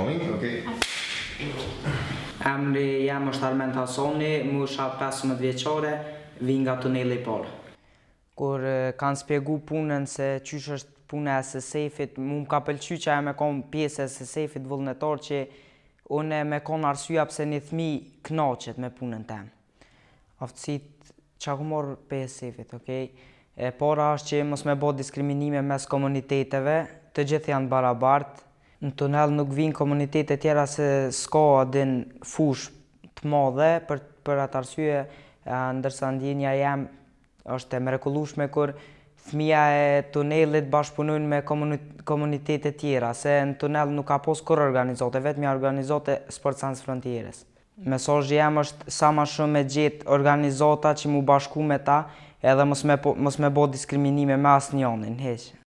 Rolling, okay. Emri jam është Armend Hasoni, mosha 15 vjeçare, vi nga tuneli i parë. Kur kanë spjegu punën se qysh është puna e SSF-it, mu më ka pëlqy që me kon pjesë e SSF-it vullnetar që unë me kon arsyeja pse një fëmijë kënaqet me punën tem. Aftësit që ku morë për SSF-it, okej? E para është që mos me bo diskriminime mes komuniteteve, të gjithë janë barabartë. Në tunel nuk vinë komunitete tjera se s'ka adin fush të madhe për atë arsye, ndërsa ndjenja jem është e mrekullueshme kur fëmija e tunelit bashkëpunojnë me komunitete tjera, se në tunel nuk ka pos kur organizate, vetëm organizate Sport Sans Frontieres. Mesazhi jem është sa ma shumë me gjetë organizata që mu bashku me ta, edhe mos me bo diskriminime me asnjënin, heq.